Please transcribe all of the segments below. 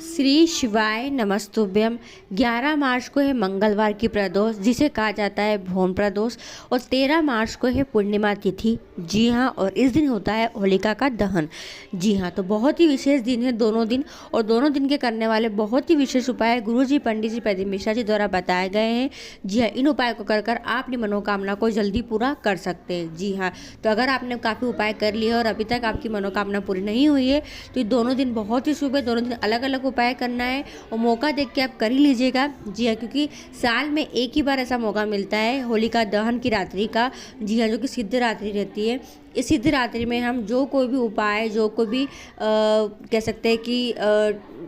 श्री शिवाय नमस्तुभ्यम। 11 मार्च को है मंगलवार की प्रदोष, जिसे कहा जाता है भौम प्रदोष, और 13 मार्च को है पूर्णिमा तिथि। जी हाँ, और इस दिन होता है होलिका का दहन। जी हाँ, तो बहुत ही विशेष दिन है दोनों दिन, और दोनों दिन के करने वाले बहुत ही विशेष उपाय गुरु जी पंडित जी प्रदीप मिश्रा जी द्वारा बताए गए हैं। जी हाँ, इन उपायों को कर आप अपनी मनोकामना को जल्दी पूरा कर सकते हैं। जी हाँ, तो अगर आपने काफ़ी उपाय कर लिए और अभी तक आपकी मनोकामना पूरी नहीं हुई है, तो ये दोनों दिन बहुत ही शुभ है। दोनों दिन अलग अलग उपाय करना है और मौका देख के आप कर ही लीजिएगा। जी हाँ, क्योंकि साल में एक ही बार ऐसा मौका मिलता है होलिका दहन की रात्रि का। जी हाँ, जो कि सिद्ध रात्रि रहती है। इस सिद्ध रात्रि में हम जो कोई भी उपाय, जो कोई भी कह सकते हैं कि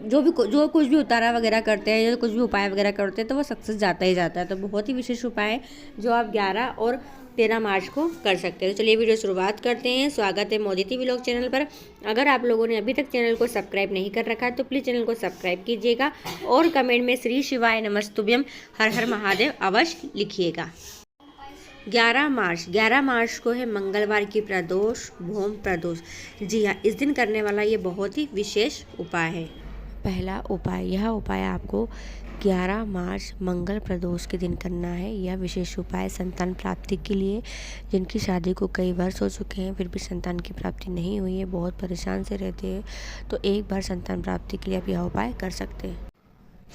जो कुछ भी उतारा वगैरह करते हैं, जो कुछ भी उपाय वगैरह करते हैं, तो वो सक्सेस जाता ही जाता है। तो बहुत ही विशेष उपाय है जो आप 11 और 13 मार्च को कर सकते हैं। तो चलिए वीडियो शुरुआत करते हैं। स्वागत है मोदिती व्लॉग चैनल पर। अगर आप लोगों ने अभी तक चैनल को सब्सक्राइब नहीं कर रखा है तो प्लीज़ चैनल को सब्सक्राइब कीजिएगा और कमेंट में श्री शिवाय नमस्तुभ्यम हर हर महादेव अवश्य लिखिएगा। 11 मार्च को है मंगलवार की प्रदोष, भौम प्रदोष। जी हाँ, इस दिन करने वाला ये बहुत ही विशेष उपाय है। पहला उपाय, यह उपाय आपको 11 मार्च मंगल प्रदोष के दिन करना है। यह विशेष उपाय संतान प्राप्ति के लिए, जिनकी शादी को कई वर्ष हो चुके हैं फिर भी संतान की प्राप्ति नहीं हुई है, बहुत परेशान से रहते हैं, तो एक बार संतान प्राप्ति के लिए आप यह उपाय कर सकते हैं।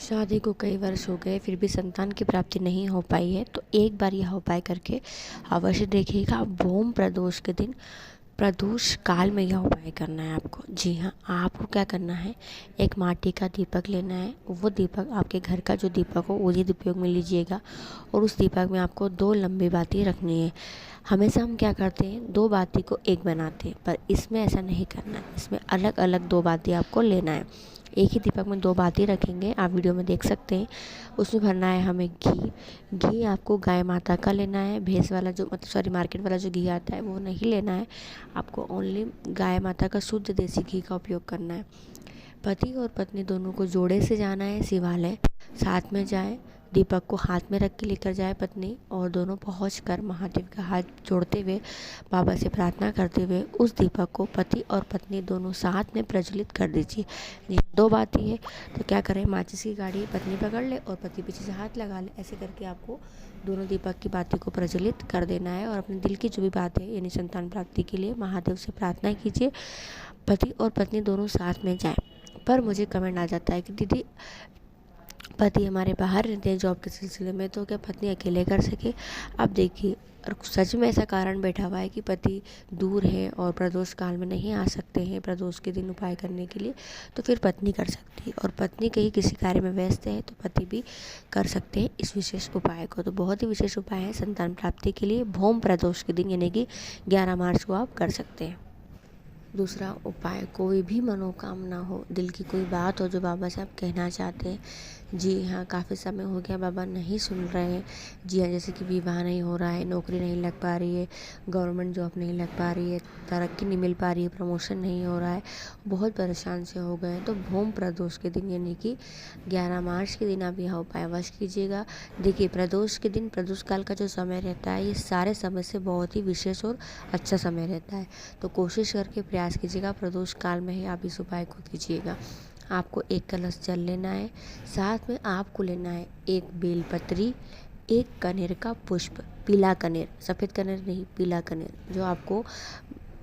शादी को कई वर्ष हो गए फिर भी संतान की प्राप्ति नहीं हो पाई है, तो एक बार यह उपाय करके अवश्य देखिएगा। भौम प्रदोष के दिन, प्रदोष काल में यह उपाय करना है आपको। जी हाँ, आपको क्या करना है, एक माटी का दीपक लेना है। वो दीपक आपके घर का जो दीपक हो वही उपयोग में लीजिएगा, और उस दीपक में आपको 2 लंबी बाती रखनी है। हमेशा हम क्या करते हैं, 2 बाती को एक बनाते हैं, पर इसमें ऐसा नहीं करना है। इसमें अलग अलग 2 बाती आपको लेना है। एक ही दीपक में 2 बाती रखेंगे, आप वीडियो में देख सकते हैं। उसमें भरना है हमें घी आपको गाय माता का लेना है। भैंस वाला जो मार्केट वाला जो घी आता है वो नहीं लेना है। आपको ओनली गाय माता का शुद्ध देसी घी का उपयोग करना है। पति और पत्नी दोनों को जोड़े से जाना है शिवालय, साथ में जाए, दीपक को हाथ में रख के लेकर जाए पत्नी, और दोनों पहुंचकर महादेव का हाथ जोड़ते हुए, बाबा से प्रार्थना करते हुए उस दीपक को पति और पत्नी दोनों साथ में प्रज्वलित कर दीजिए। ये 2 बाती है, तो क्या करें, माचिस की गाड़ी पत्नी पकड़ ले और पति पीछे से हाथ लगा ले। ऐसे करके आपको दोनों दीपक की बाती को प्रज्वलित कर देना है, और अपने दिल की जो भी बात है, यानी संतान प्राप्ति के लिए महादेव से प्रार्थना कीजिए। पति और पत्नी दोनों साथ में जाएं। पर मुझे कमेंट आ जाता है कि दीदी पति हमारे बाहर रहते हैं जॉब के सिलसिले में, तो क्या पत्नी अकेले कर सके। अब देखिए, और सच में ऐसा कारण बैठा हुआ है कि पति दूर है और प्रदोष काल में नहीं आ सकते हैं प्रदोष के दिन उपाय करने के लिए, तो फिर पत्नी कर सकती है, और पत्नी कहीं किसी कार्य में व्यस्त है तो पति भी कर सकते हैं इस विशेष उपाय को। तो बहुत ही विशेष उपाय है संतान प्राप्ति के लिए भौम प्रदोष के दिन, यानी कि 11 मार्च को आप कर सकते हैं। दूसरा उपाय, कोई भी मनोकामना हो, दिल की कोई बात हो जो बाबा से आप कहना चाहते हैं। जी हाँ, काफ़ी समय हो गया बाबा नहीं सुन रहे हैं। जी हाँ, जैसे कि विवाह नहीं हो रहा है, नौकरी नहीं लग पा रही है, गवर्नमेंट जॉब नहीं लग पा रही है, तरक्की नहीं मिल पा रही है, प्रमोशन नहीं हो रहा है, बहुत परेशान से हो गए हैं, तो भौम प्रदोष के दिन यानी कि 11 मार्च के दिन आप यह उपाय अवश्य कीजिएगा। देखिए, प्रदोष के दिन, प्रदोष काल का जो समय रहता है, ये सारे समय से बहुत ही विशेष और अच्छा समय रहता है, तो कोशिश करके प्रयास कीजिएगा प्रदोष काल में ही आप इस उपाय को कीजिएगा। आपको 1 कलश जल लेना है, साथ में आपको लेना है 1 बेलपत्री, 1 कनेर का पुष्प, पीला कनेर, सफ़ेद कनेर नहीं, पीला कनेर, जो आपको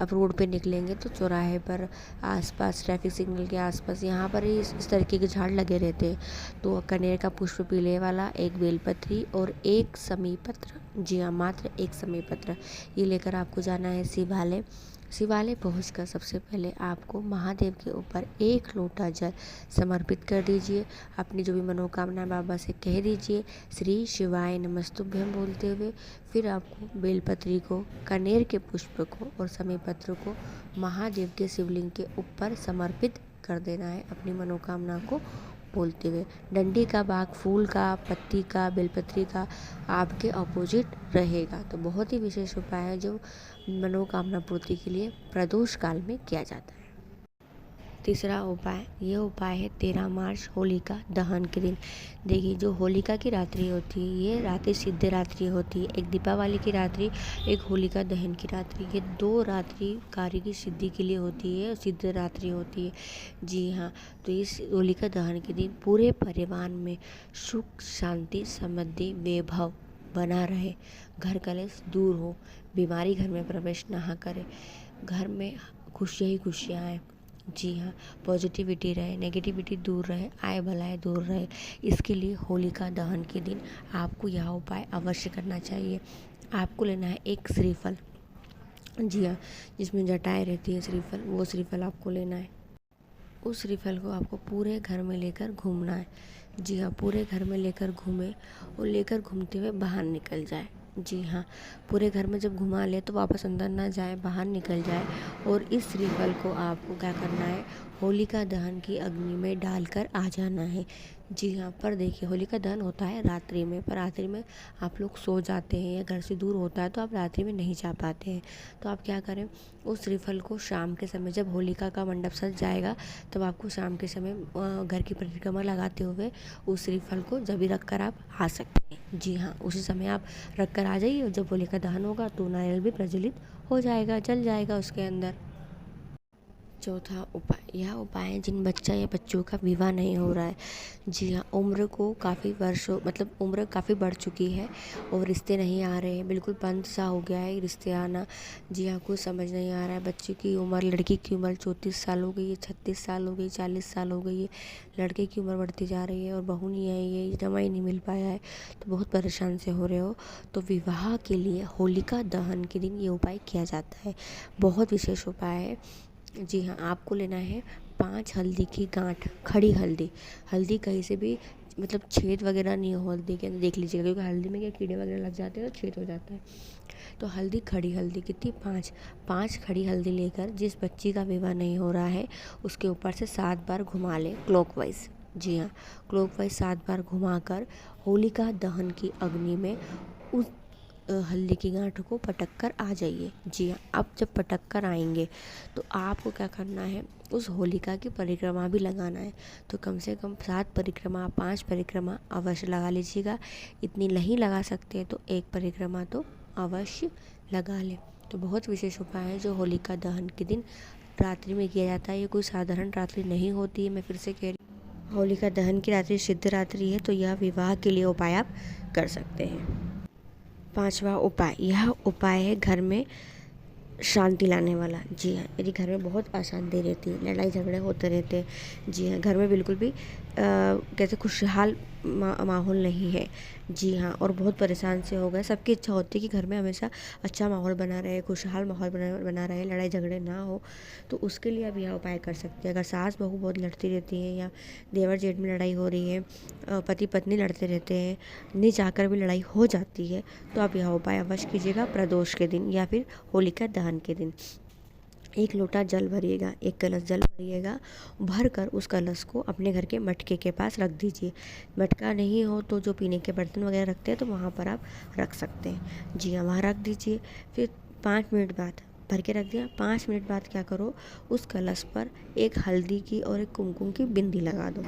अब रोड पे निकलेंगे तो चौराहे पर, आसपास ट्रैफिक सिग्नल के आसपास, यहाँ पर ही इस तरीके के झाड़ लगे रहते हैं। तो कनेर का पुष्प पीले वाला, 1 बेलपत्री और 1 समी पत्र। जी हाँ, मात्र 1 समी पत्र, ये लेकर आपको जाना है शिवालय। शिवालय पहुंचकर सबसे पहले आपको महादेव के ऊपर 1 लोटा जल समर्पित कर दीजिए। अपनी जो भी मनोकामना बाबा से कह दीजिए, श्री शिवाय नमस्तुभ्यम बोलते हुए। फिर आपको बेलपत्री को, कनेर के पुष्प को और समी पत्र को महादेव के शिवलिंग के ऊपर समर्पित कर देना है, अपनी मनोकामना को बोलते हुए। डंडी का बाग फूल का, पत्ती का, बेलपत्री का आपके अपोजिट रहेगा। तो बहुत ही विशेष उपाय है जो मनोकामना पूर्ति के लिए प्रदोष काल में किया जाता है। तीसरा उपाय, यह उपाय है 13 मार्च होलिका दहन के दिन। देखिए, जो होलिका की रात्रि होती है ये रात्रि सिद्ध रात्रि होती है। एक दीपावली की रात्रि, एक होलिका दहन की रात्रि, ये 2 रात्रि कार्य की सिद्धि के लिए होती है, सिद्ध रात्रि होती है। जी हाँ, तो इस होलिका दहन के दिन पूरे परिवार में सुख शांति समृद्धि वैभव बना रहे, घर कलेश दूर हो, बीमारी घर में प्रवेश ना करे, घर में खुशियाँ ही खुशियाँ आए। जी हाँ, पॉजिटिविटी रहे, नेगेटिविटी दूर रहे, आय भलाएँ दूर रहे। इसके लिए होलिका दहन के दिन आपको यह उपाय अवश्य करना चाहिए। आपको लेना है एक श्रीफल, जी हाँ, जिसमें जटाएँ रहती है श्रीफल, वो श्रीफल आपको लेना है। उस श्रीफल को आपको पूरे घर में लेकर घूमना है। जी हाँ, पूरे घर में लेकर घूमें और लेकर घूमते हुए बाहर निकल जाए। जी हाँ, पूरे घर में जब घुमा ले तो वापस अंदर ना जाए, बाहर निकल जाए। और इस श्रीफल को आपको क्या करना है, होलिका दहन की अग्नि में डालकर आ जाना है। जी हाँ, पर देखिए, होलिका दहन होता है रात्रि में, पर रात्रि में आप लोग सो जाते हैं या घर से दूर होता है तो आप रात्रि में नहीं जा पाते हैं। तो आप क्या करें, उस श्रीफल को शाम के समय जब होलिका का मंडप सज जाएगा तब आपको शाम के समय घर की परिक्रमा लगाते हुए उस श्रीफल को जब भी रख कर आप आ सकते हैं। जी हाँ, उसी समय आप रख कर आ जाइए और जब होलिका दहन होगा तो नारियल भी प्रज्वलित हो जाएगा, जल जाएगा उसके अंदर। चौथा उपाय, यह उपाय है जिन बच्चा या बच्चों का विवाह नहीं हो रहा है। जी हाँ, उम्र को काफ़ी वर्षों मतलब उम्र काफ़ी बढ़ चुकी है और रिश्ते नहीं आ रहे हैं, बिल्कुल बंद सा हो गया है रिश्ते आना। जी हाँ, कुछ समझ नहीं आ रहा है। बच्चे की उम्र, लड़की की उम्र 34 साल हो गई है, 36 साल हो गई, 40 साल हो गई है, लड़के की उम्र बढ़ती जा रही है और बहू नहीं आई है, जमाई नहीं मिल पाया है, तो बहुत परेशान से हो रहे हो। तो विवाह के लिए होलिका दहन के दिन ये उपाय किया जाता है, बहुत विशेष उपाय है। जी हाँ, आपको लेना है 5 हल्दी की गांठ, खड़ी हल्दी। हल्दी कहीं से भी मतलब छेद वगैरह नहीं हो हल्दी के अंदर, देख लीजिएगा, क्योंकि हल्दी में क्या कीड़े वगैरह लग जाते हैं तो छेद हो जाता है। तो हल्दी, खड़ी हल्दी कितनी, 5 खड़ी हल्दी लेकर जिस बच्ची का विवाह नहीं हो रहा है उसके ऊपर से 7 बार घुमा लें क्लॉकवाइज। जी हाँ, क्लॉकवाइज 7 बार घुमाकर होलिका दहन की अग्नि में उस हल्दी की गांठ को पटक कर आ जाइए। जी हाँ, आप जब पटक कर आएंगे तो आपको क्या करना है, उस होलिका की परिक्रमा भी लगाना है। तो कम से कम 7 परिक्रमा, 5 परिक्रमा अवश्य लगा लीजिएगा। इतनी नहीं लगा सकते तो 1 परिक्रमा तो अवश्य लगा लें। तो बहुत विशेष उपाय है जो होलिका दहन के दिन रात्रि में किया जाता है। ये कोई साधारण रात्रि नहीं होती है, मैं फिर से कह रही हूँ, होलिका दहन की रात्रि सिद्ध रात्रि है, तो यह विवाह के लिए उपाय आप कर सकते हैं। 5वां उपाय, यह उपाय है घर में शांति लाने वाला। जी हाँ, यदि घर में बहुत अशांति रहती है, लड़ाई झगड़े होते रहते हैं, जी हाँ, घर में बिल्कुल भी कैसे खुशहाल माहौल नहीं है। जी हाँ, और बहुत परेशान से हो गए, सबकी इच्छा होती है कि घर में हमेशा अच्छा माहौल बना रहे, खुशहाल माहौल बना रहे, लड़ाई झगड़े ना हो। तो उसके लिए आप यह उपाय कर सकते हैं। अगर सास बहू बहुत लड़ती रहती हैं या देवर जेठ में लड़ाई हो रही है, पति पत्नी लड़ते रहते हैं, नहीं चाहकर भी लड़ाई हो जाती है, तो आप यह उपाय अवश्य कीजिएगा प्रदोष के दिन या फिर होलिका दहन के दिन। 1 लोटा जल भरिएगा, 1 कलश जल भरिएगा, भर कर उस कलश को अपने घर के मटके के पास रख दीजिए। मटका नहीं हो तो जो पीने के बर्तन वगैरह रखते हैं तो वहाँ पर आप रख सकते हैं। जी हाँ, वहाँ रख दीजिए। फिर 5 मिनट बाद भर के रख दिया, 5 मिनट बाद क्या करो, उस कलश पर 1 हल्दी की और 1 कुमकुम की बिंदी लगा दो।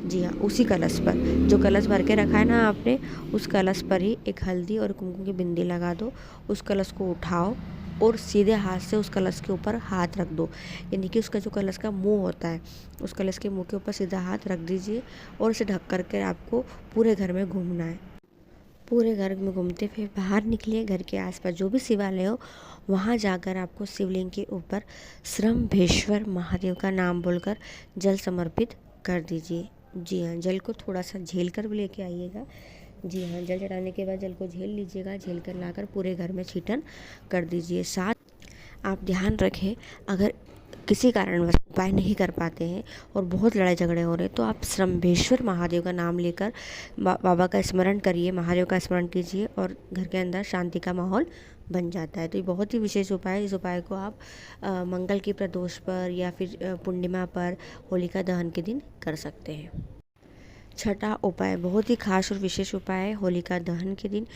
जी हाँ, उसी कलश पर, जो कलश भर के रखा है ना आपने, उस कलश पर ही 1 हल्दी और कुमकुम की बिंदी लगा दो। उस कलश को उठाओ और सीधे हाथ से उस कलश के ऊपर हाथ रख दो, यानी कि उसका जो कलश का मुंह होता है, उस कलश के मुंह के ऊपर सीधा हाथ रख दीजिए और उसे ढक करके आपको पूरे घर में घूमना है। पूरे घर में घूमते फिर बाहर निकलिए, घर के आसपास जो भी शिवालय हो वहाँ जाकर आपको शिवलिंग के ऊपर श्रम्भेश्वर महादेव का नाम बोलकर जल समर्पित कर दीजिए। जी हाँ, जल को थोड़ा सा झेल कर भी लेके आइएगा। जी हाँ, जल चढ़ाने के बाद जल को झेल लीजिएगा, झेल कर लाकर पूरे घर में छीटन कर दीजिए। साथ आप ध्यान रखें, अगर किसी कारणवश उपाय नहीं कर पाते हैं और बहुत लड़ाई झगड़े हो रहे हैं तो आप श्रम्भेश्वर महादेव का नाम लेकर बाबा का स्मरण करिए, महादेव का स्मरण कीजिए और घर के अंदर शांति का माहौल बन जाता है। तो ये बहुत ही विशेष उपाय है। इस उपाय को आप मंगल की प्रदोष पर या फिर पूर्णिमा पर, होलिका दहन के दिन कर सकते हैं। 6ठा उपाय बहुत ही खास और विशेष उपाय है होलिका दहन के दिन।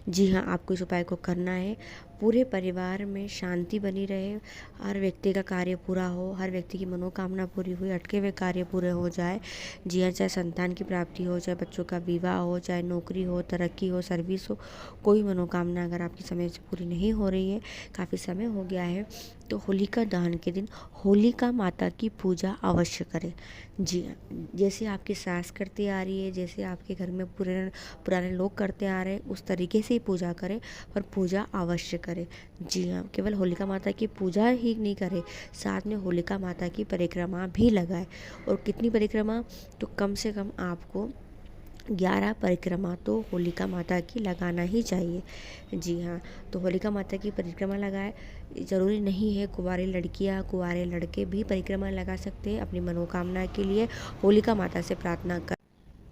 जी हाँ, आपको इस उपाय को करना है। पूरे परिवार में शांति बनी रहे, हर व्यक्ति का कार्य पूरा हो, हर व्यक्ति की मनोकामना पूरी हुई, अटके हुए कार्य पूरे हो जाए। जी हाँ, चाहे संतान की प्राप्ति हो, चाहे बच्चों का विवाह हो, चाहे नौकरी हो, तरक्की हो, सर्विस हो, कोई मनोकामना अगर आपकी समय से पूरी नहीं हो रही है, काफ़ी समय हो गया है, तो होलिका दहन के दिन होलिका माता की पूजा अवश्य करें। जी हाँ, जैसे आपकी सास करती आ रही है, जैसे आपके घर में पुराने लोग करते आ रहे हैं, उस तरीके से ही पूजा करें, पर पूजा अवश्य करें। जी हाँ, केवल होलिका माता की पूजा ही नहीं करें, साथ में होलिका माता की परिक्रमा भी लगाए। और कितनी परिक्रमा, तो कम से कम आपको 11 परिक्रमा तो होलिका माता की लगाना ही चाहिए। जी हाँ, तो होलिका माता की परिक्रमा लगाए। ज़रूरी नहीं है कुंवारी लड़कियाँ, कुंवारे लड़के भी परिक्रमा लगा सकते हैं अपनी मनोकामना के लिए, होलिका माता से प्रार्थना कर।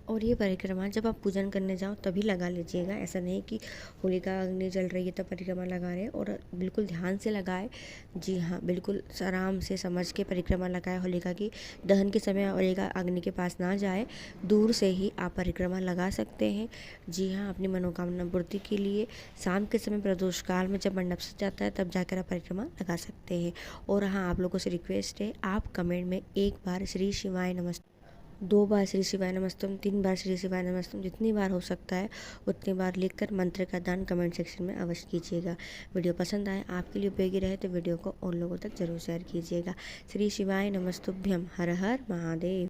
और ये परिक्रमा जब आप पूजन करने जाओ तभी लगा लीजिएगा, ऐसा नहीं कि होलिका अग्नि जल रही है तब परिक्रमा लगा रहे हैं, और बिल्कुल ध्यान से लगाए। जी हाँ, बिल्कुल आराम से समझ के परिक्रमा लगाए। होलिका की दहन के समय होलिका अग्नि के पास ना जाए, दूर से ही आप परिक्रमा लगा सकते हैं। जी हाँ, अपनी मनोकामना पूर्ति के लिए शाम के समय प्रदोष काल में जब मंडप सज जाता है तब जाकर आप परिक्रमा लगा सकते हैं। और हाँ, आप लोगों से रिक्वेस्ट है, आप कमेंट में एक बार श्री शिवाय नमस्ते, 2 बार श्री शिवाय नमस्तम, 3 बार श्री शिवाय नमस्तम, जितनी बार हो सकता है उतनी बार लिखकर मंत्र का दान कमेंट सेक्शन में अवश्य कीजिएगा। वीडियो पसंद आए, आपके लिए उपयोगी रहे तो वीडियो को और लोगों तक जरूर शेयर कीजिएगा। श्री शिवाय नमस्तुभ्यम। हर हर महादेव।